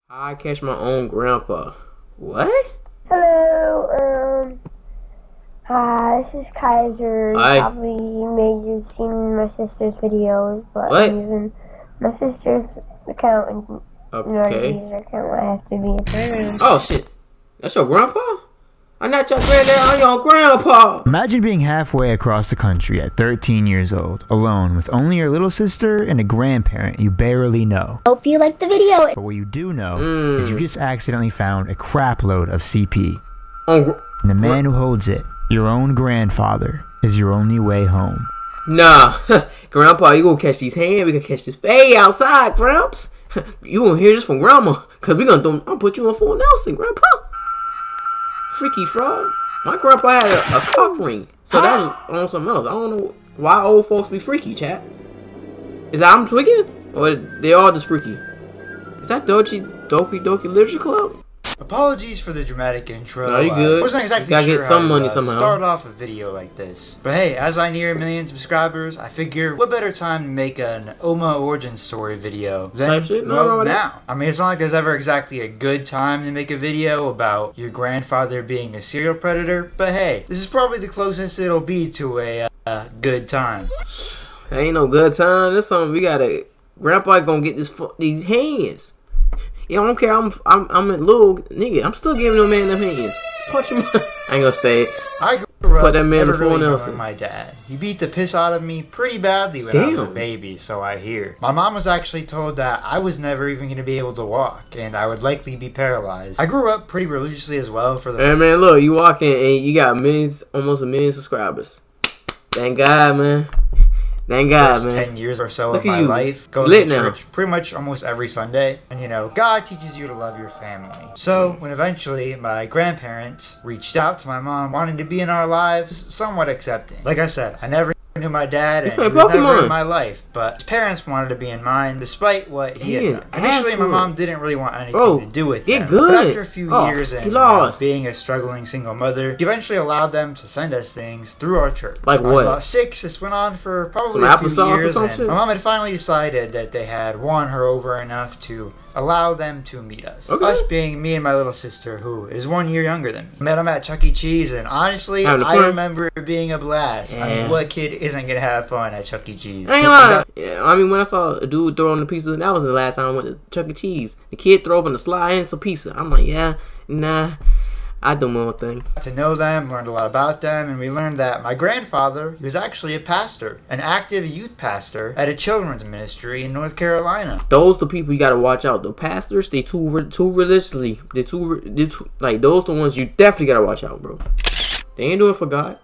I catch my own grandpa. What? Hello, hi, this is Kaiser. Hi. Probably you may have seen my sister's videos, but What? I'm using my sister's account and Okay. user account. I have to be a parent. Oh shit. That's your grandpa? I'm not your granddad, I'm your grandpa. Imagine being halfway across the country at 13 years old, alone with only your little sister and a grandparent you barely know. Hope you like the video. But what you do know is you just accidentally found a crap load of CP. And the man who holds it, your own grandfather, is your only way home. Nah, grandpa, you gonna catch these hands, we gonna catch this fade outside, Gramps. You gonna hear this from grandma, cause we gonna put you on full Nelson, grandpa. Freaky frog. My grandpa had a cock ring, so that's on something else. I don't know why old folks be freaky, chat. Is that I'm tweaking? Or they all just freaky? Is that Doki Literature Club? Apologies for the dramatic intro. No, you good. I wasn't exactly You gotta sure get some how money to somehow. start off a video like this. But hey, as I near 1 million subscribers, I figure what better time to make an Omma origin story video than Type shit? No, well, no, now. I mean, it's not like there's ever exactly a good time to make a video about your grandfather being a serial predator, but hey, this is probably the closest it'll be to a good time. Ain't no good time. This something we gotta. Grandpa gonna get these hands. Yeah, I don't care. I'm a little nigga. I'm still giving no man them hands. Punch him. I ain't gonna say it. I grew up Put that man never before really Nelson. knowing my dad. He beat the piss out of me pretty badly when I was a Damn. baby, so I hear. My mom was actually told that I was never even going to be able to walk, and I would likely be paralyzed. I grew up pretty religiously as well for the... Hey man, look, you walking and you got millions, almost 1 million subscribers. Thank God, man. Thank God, first man. 10 years or so Look of at my you. life, going Lit to now. church pretty much almost every Sunday. And you know, God teaches you to love your family. So when eventually my grandparents reached out to my mom wanting to be in our lives, somewhat accepting. Like I said, I never knew my dad and he play was never Pokemon. in my life, but his parents wanted to be in mine despite what he He is had done. Initially my asshole. mom didn't really want anything Bro, to do with get them. good. But after a few Oh, years he and lost. being a struggling single mother, she eventually allowed them to send us things through our church. Like I was what? about 6. This went on for probably Some a few applesauce or years, some and shit? my mom had finally decided that they had won her over enough to allow them to meet us. Okay. Us being me and my little sister, who is 1 year younger than me. Met them at Chuck E. Cheese, and honestly, Having I fun? remember it being a blast. I Yeah. mean, what kid isn't gonna have fun at Chuck E. Cheese? I ain't lying. Yeah, I mean, when I saw a dude throwing the pizza, that was the last time I went to Chuck E. Cheese. The kid throw up on the slide and some pizza. I'm like, yeah, nah, I do my own thing. Got to know them, learned a lot about them, and we learned that my grandfather, he was actually a pastor, an active youth pastor at a children's ministry in North Carolina. Those the people you gotta watch out. The pastors, they too religiously. They too like those the ones you definitely gotta watch out, bro. They ain't doing it for God.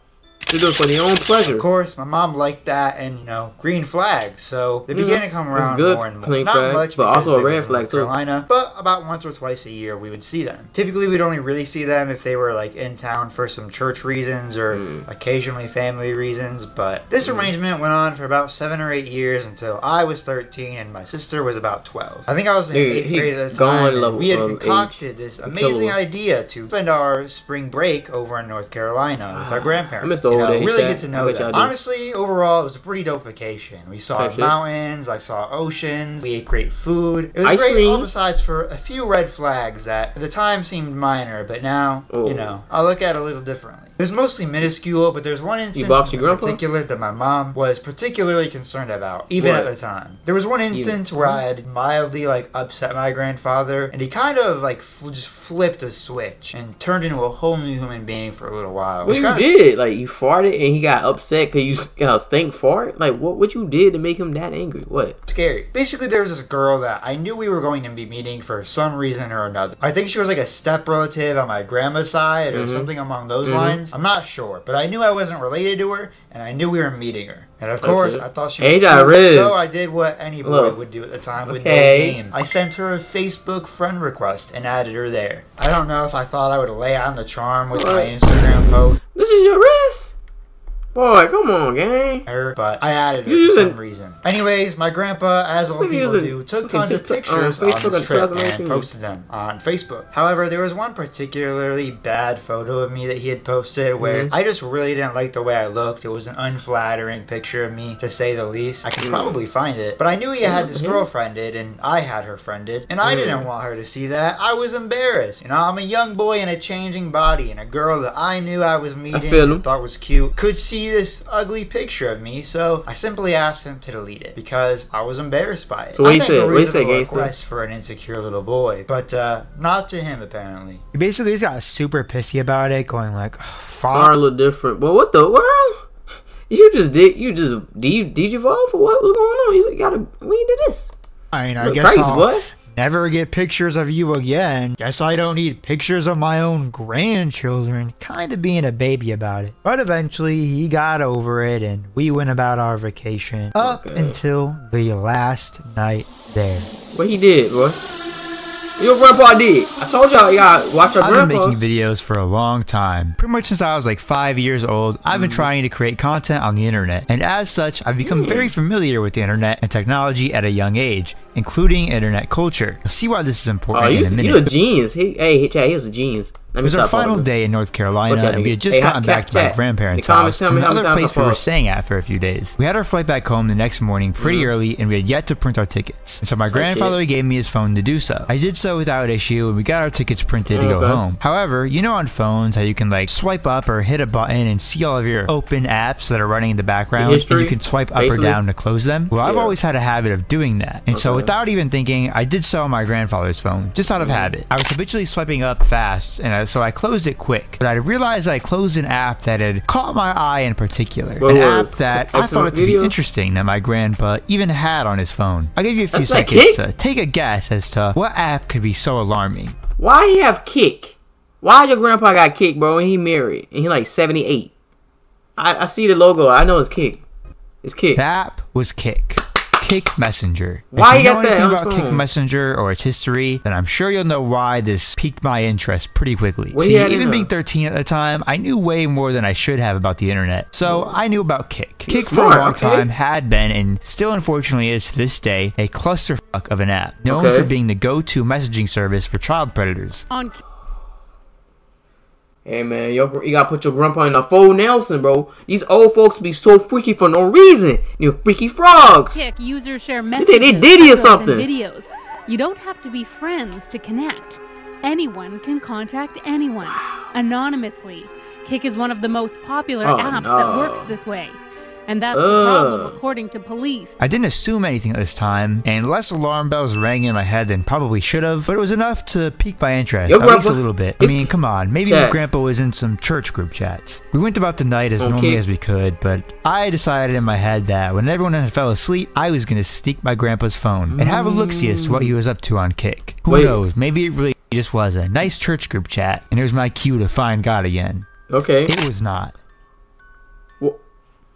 They do it for their own pleasure. Of course, my mom liked that and, you know, green flags, so they began to come That's around good. more and more. Clean Not flag, much, but because also a they red live in flag, North too. Carolina, but about once or twice a year we would see them. Typically, we'd only really see them if they were, like, in town for some church reasons or occasionally family reasons, but this arrangement went on for about 7 or 8 years until I was 13 and my sister was about 12. I think I was in 8th grade at the time, and we had concocted this amazing idea to spend our spring break over in North Carolina with our grandparents. I miss the old days, really Shaq. get to know I bet them. y'all do. Honestly, overall, it was a pretty dope vacation. We saw Type shit. mountains, I saw oceans, we ate great food. It was Ice great, cream. all besides for a few red flags that at the time seemed minor, but now, Oh. you know, I look at it a little differently. It was mostly minuscule, but there's one instance boxed your in grandpa? particular that my mom was particularly concerned about, even What? at the time. There was one instance where I had mildly, like, upset my grandfather, and he kind of, like, just flipped a switch and turned into a whole new human being for a little while. It What was you kinda did? Like you farted and he got upset because you got a stink fart? Like what you did to make him that angry? What? scary. Basically, there was this girl that I knew we were going to be meeting for some reason or another. I think she was like a step relative on my grandma's side or something along those lines. I'm not sure, but I knew I wasn't related to her, and I knew we were meeting her. And of course, I thought she was H.I. cute, Riz. so I did what any boy Look. would do at the time with no Okay. game. I sent her a Facebook friend request and added her there. I don't know if I thought I would lay on the charm with my Instagram post. This is your wrist? Boy, come on, gang. But I added it for some reason. Anyways, my grandpa, as all people do, took tons of pictures on his trip and posted them on Facebook. However, there was one particularly bad photo of me that he had posted where I just really didn't like the way I looked. It was an unflattering picture of me, to say the least. I can probably find it. But I knew he had this girl friended, and I had her friended, and I didn't want her to see that. I was embarrassed. You know, I'm a young boy in a changing body, and a girl that I knew I was meeting and thought was cute could see this ugly picture of me, so I simply asked him to delete it because I was embarrassed by it. So what he said? What he said, gangster? Request for an insecure little boy, but not to him apparently. He basically just got super pissy about it, going like, "Sorry, a little different." But what the world? You just devolve or what? What's going on? You gotta. When you did this? I mean, I guess I'll never get pictures of you again. Guess I don't need pictures of my own grandchildren. Kind of being a baby about it. But eventually he got over it and we went about our vacation up until the last night there. What he did, boy? Your grandpa did. I told y'all, y'all watch our grandpas. I've been making videos for a long time. Pretty much since I was like 5 years old, I've been trying to create content on the internet. And as such, I've become very familiar with the internet and technology at a young age, including internet culture. You'll see why this is important in a minute. You're a genius. Hey, Chad, he's a genius. It was our final day in North Carolina, and we had just gotten back to my grandparents' house from the other place we were staying at for a few days. We had our flight back home the next morning pretty early, and we had yet to print our tickets. And so my grandfather gave me his phone to do so. I did so without issue, and we got our tickets printed to go home. However, you know on phones how you can like swipe up or hit a button and see all of your open apps that are running in the background, and you can swipe up or down to close them? Well, I've always had a habit of doing that, and so without even thinking, I did so on my grandfather's phone, just out of habit. I was habitually swiping up fast, and so I closed it quick, but I realized I closed an app that had caught my eye in particular. An app that I thought it to be interesting that my grandpa even had on his phone. I'll give you a few seconds to take a guess as to what app could be so alarming. Why he have Kick? Why your grandpa got Kick, bro, and he married, and he like 78? I see the logo. I know it's Kick. It's Kick. The app was Kick. Kick Messenger. Why you got that? If you know anything about Kick Messenger or its history, then I'm sure you'll know why this piqued my interest pretty quickly. See, even being 13 at the time, I knew way more than I should have about the internet. So I knew about Kick. Kick for a long time had been, and still unfortunately is to this day, a clusterfuck of an app, known for being the go-to messaging service for child predators. Hey man, you gotta put your grandpa in a full Nelson, bro. These old folks be so freaky for no reason. You're freaky frogs. Kick users share messages, they diddy or something. And videos. You don't have to be friends to connect. Anyone can contact anyone anonymously. Kick is one of the most popular apps that works this way. And that's the problem, according to police. I didn't assume anything at this time, and less alarm bells rang in my head than probably should have, but it was enough to pique my interest, at least a little bit. I mean, come on, maybe my grandpa was in some church group chats. We went about the night as normally as we could, but I decided in my head that when everyone had fell asleep, I was going to sneak my grandpa's phone and have a look-see as to what he was up to on Kick. Who knows, maybe it really just was a nice church group chat, and it was my cue to find God again. It was not.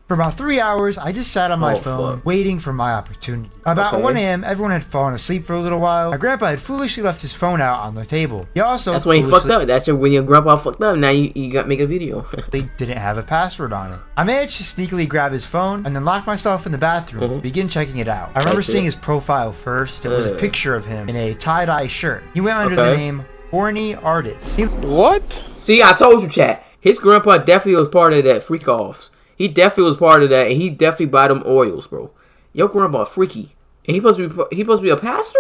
For about 3 hours, I just sat on my phone, waiting for my opportunity. About 1 a.m., everyone had fallen asleep for a little while. My grandpa had foolishly left his phone out on the table. He also That's when he fucked up. That's when your grandpa fucked up. Now you got to make a video. They didn't have a password on it. I managed to sneakily grab his phone and then lock myself in the bathroom to begin checking it out. I remember seeing his profile first. It was a picture of him in a tie-dye shirt. He went under the name Horny Artist. What? See, I told you, chat. His grandpa definitely was part of that freak-offs. He definitely was part of that, and he definitely buy them oils, bro. Your grandpa freaky, and he supposed to be a pastor,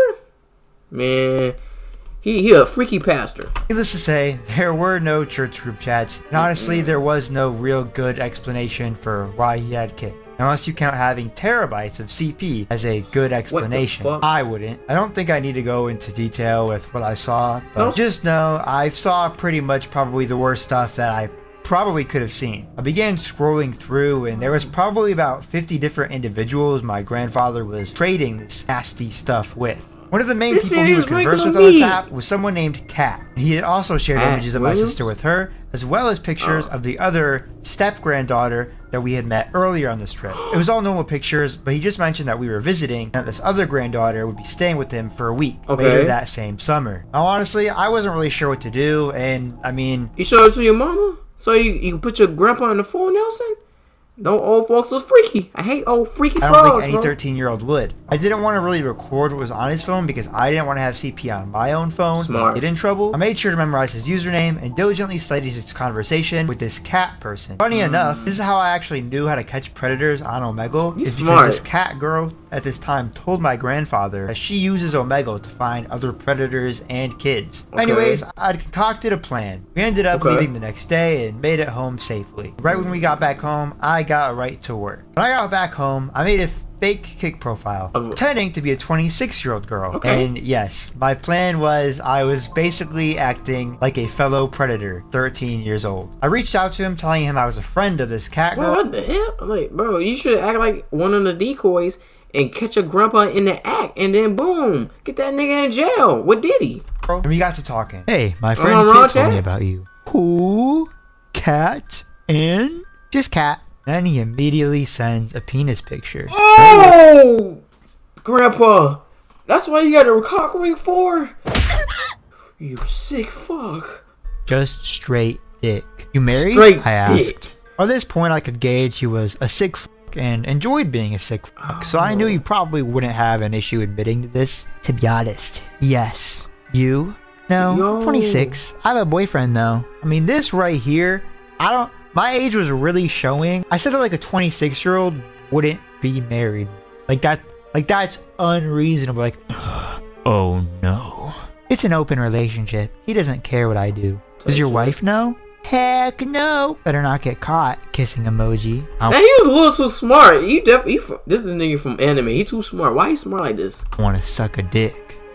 man. He a freaky pastor. Needless to say, there were no church group chats, and honestly, there was no real good explanation for why he had Kick. Unless you count having terabytes of CP as a good explanation. I wouldn't. I don't think I need to go into detail with what I saw, but just know I saw pretty much probably the worst stuff that I probably could have seen. I began scrolling through, and there was probably about 50 different individuals my grandfather was trading this nasty stuff with. One of the main people he would converse with on this app was someone named Kat. He had also shared images of my sister with her, as well as pictures of the other step-granddaughter that we had met earlier on this trip. It was all normal pictures, but he just mentioned that we were visiting, and that this other granddaughter would be staying with him for a week later that same summer. Now, honestly, I wasn't really sure what to do, and I mean... You showed it to your mama? So you put your grandpa in the phone, Nelson? No old folks was freaky. I hate old freaky frogs. I don't think any 13-year-old would. I didn't want to really record what was on his phone because I didn't want to have CP on my own phone. Smart. Get in trouble. I made sure to memorize his username and diligently studied his conversation with this cat person. Funny enough, this is how I actually knew how to catch predators on Omegle. It's because this cat girl at this time told my grandfather that she uses Omegle to find other predators and kids. Okay. Anyways, I'd concocted a plan. We ended up leaving the next day and made it home safely. Right when we got back home, I got right to work. When I got back home, I made a fake Kick profile, pretending to be a 26-year-old girl. And yes, my plan was I was basically acting like a fellow predator, 13 years old. I reached out to him telling him I was a friend of this cat girl. What the hell? Like, bro, you should act like one of the decoys and catch your grandpa in the act, and then boom, get that nigga in jail. What did he? And we got to talking. Hey, my friend Kit told me about you. Who? Cat? And? Just cat. Then he immediately sends a penis picture. Oh! Grandpa, that's why you got a cock ring for? You sick fuck. Just straight dick. You married? Straight I asked. Dick. At this point, I could gauge he was a sick fuck and enjoyed being a sick fuck, so I knew he probably wouldn't have an issue admitting to this. To be honest, yes. You? No, 26. I have a boyfriend though. I mean, this right here, my age was really showing. I said that like a 26-year-old wouldn't be married. That's unreasonable. Like, oh no. It's an open relationship. He doesn't care what I do. Does your wife know? Heck no. Better not get caught. Kissing emoji. Now he was a little too smart. This is the nigga from anime. He too smart. Why he smart like this? I want to suck a dick.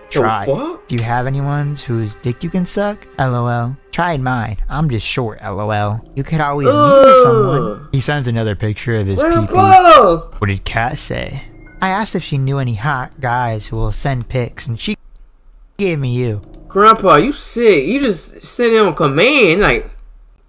Try. Do you have anyone whose dick you can suck? LOL. Tried mine. I'm just short. LOL. You could always meet with someone. He sends another picture of his pee-pee. What did Kat say? I asked if she knew any hot guys who will send pics, and she gave me you. Grandpa, you sick. You just sent it on command. Like,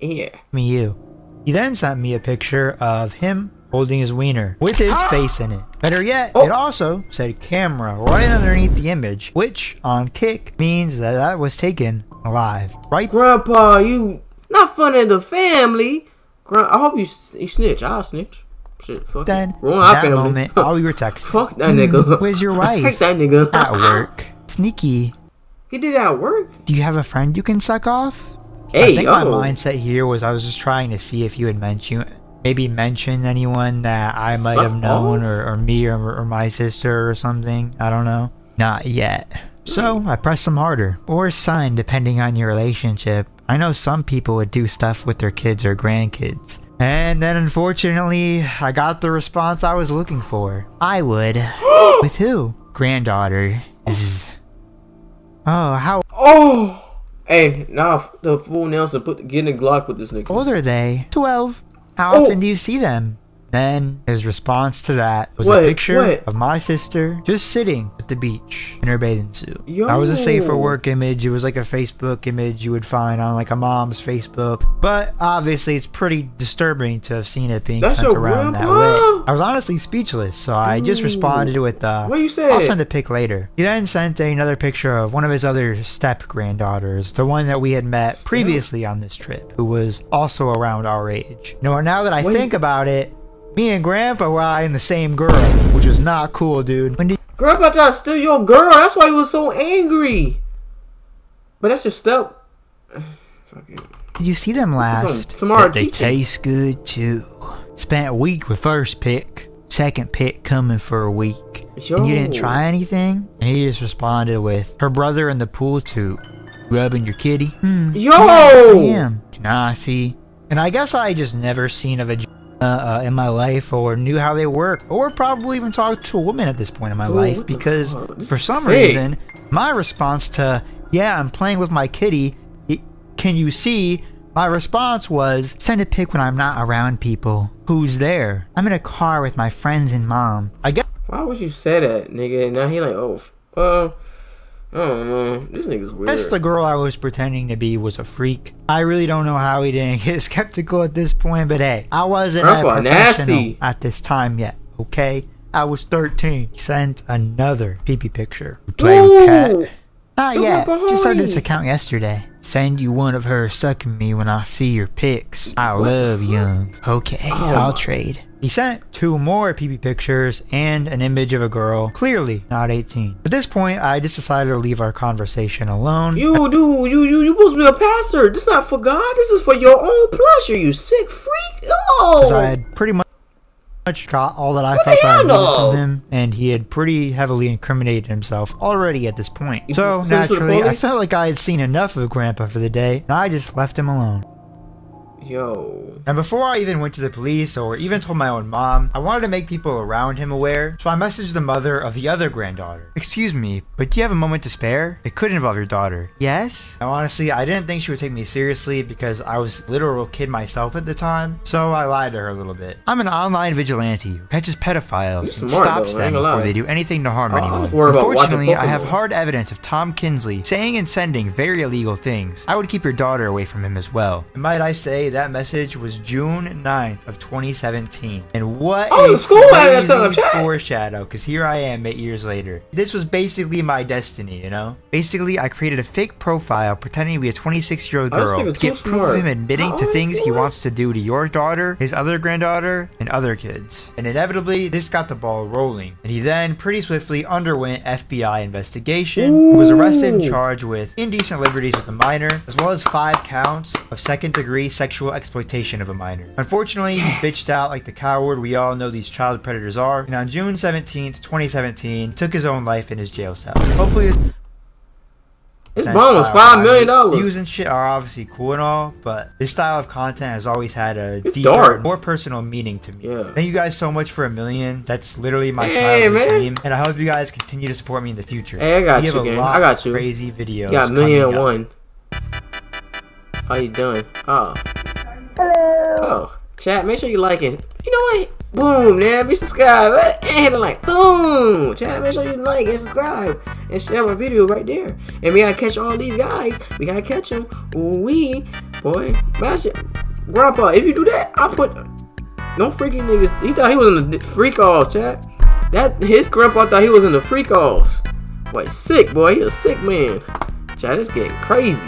yeah. Me you. He then sent me a picture of him holding his wiener with his face in it. Better yet, it also said camera right underneath the image, which on Kick means that was taken alive. Right? Grandpa, you not fun in the family. I hope you snitch. I'll snitch. Shit, fuck then, it. That family. Moment, all we were texting. Fuck that nigga. Where's your wife? Fuck that nigga. At work. Sneaky. He did that at work? Do you have a friend you can suck off? Hey, I think my mindset here was I was just trying to see if you had mentioned anyone that I might have known, or me or my sister or something. I don't know. Not yet. So I pressed some harder, or sign depending on your relationship. I know some people would do stuff with their kids or grandkids. And then unfortunately, I got the response I was looking for. I would. With who? Granddaughter. Oh, how? Oh! Hey, now the fool Nelson get in a Glock with this nigga. How old are they? 12. How often do you see them? Then his response to that was a picture of my sister just sitting at the beach in her bathing suit. That was a safe for work image. It was like a Facebook image you would find on like a mom's Facebook. But obviously it's pretty disturbing to have seen it being sent around that way. I was honestly speechless, so I just responded with what you say? I'll send a pic later. He then sent another picture of one of his other step granddaughters, the one that we had met previously on this trip, who was also around our age. You know, now that I think about it, me and Grandpa were eyeing the same girl, which was not cool, dude. Grandpa tried to steal your girl. That's why he was so angry. But that's your step. Did you see them last? They taste good too. Spent a week with first pick. Second pick coming for a week. And you didn't try anything? And he just responded with, her brother in the pool too. Rubbing your kitty? Damn. Nah, see. And I guess I just never seen a vagina in my life, or knew how they work, or probably even talked to a woman at this point in my life, because for some reason my response to I'm playing with my kitty, can you see, my response was, send a pic when I'm not around people. Who's there? I'm in a car with my friends and mom. I guess. Why would you say that, nigga? Now he like, I don't know. This nigga's weird. That's the girl I was pretending to be was a freak. I really don't know how he didn't get skeptical at this point, but hey, I wasn't that professional at this time yet, okay? I was 13. He sent another pee-pee picture. Play with cat. Not yet. Just started this account yesterday. Send you one of her sucking me when I see your pics. I love young. Okay, I'll trade. He sent 2 more PP pictures and an image of a girl, clearly not 18. At this point, I just decided to leave our conversation alone. You supposed to be a pastor. This is not for God. This is for your own pleasure, you sick freak. Oh! Because I had pretty much got all that I felt I needed from him, and he had pretty heavily incriminated himself already at this point. So, naturally, I felt like I had seen enough of Grandpa for the day, and I just left him alone. Yo. And before I even went to the police or even told my own mom, I wanted to make people around him aware, so I messaged the mother of the other granddaughter. Excuse me, but do you have a moment to spare? It could involve your daughter. Yes? Now honestly, I didn't think she would take me seriously because I was a literal kid myself at the time, so I lied to her a little bit. I'm an online vigilante who catches pedophiles and stops them before they do anything to harm anyone. Unfortunately, I have hard evidence of Tom Kinsley saying and sending very illegal things. I would keep your daughter away from him as well. And might I say, that message was June 9th of 2017. And what a foreshadow, because here I am 8 years later. This was basically my destiny, you know? Basically, I created a fake profile pretending to be a 26-year-old girl to get proof of him admitting to things he wants to do to your daughter, his other granddaughter, and other kids. And inevitably, this got the ball rolling. And he then pretty swiftly underwent FBI investigation, was arrested and charged with indecent liberties with a minor, as well as 5 counts of second-degree sexual exploitation of a minor. Unfortunately, he bitched out like the coward we all know these child predators are, and on June 17th, 2017, took his own life in his jail cell. Hopefully this bond was $5 million. Views and shit are obviously cool and all, but this style of content has always had a deeper, more personal meaning to me. Yeah. Thank you guys so much for 1 million. That's literally my childhood dream, and I hope you guys continue to support me in the future. Hey, I got you, gang. I got you. Crazy videos. You got 1,000,001. How you doing? Oh. Hello. Oh, chat, make sure you like it. You know what? Boom, man, be subscribed. And hit the like. Boom. Chat, make sure you like and subscribe. And share my video right there. And we gotta catch all these guys. We gotta catch them. Boy, mash it. Grandpa, if you do that, I'll put... No freaking niggas. He thought he was in the freak-offs, chat. His grandpa thought he was in the freak-offs. Boy, sick, boy. He a sick man. Chat, it's getting crazy.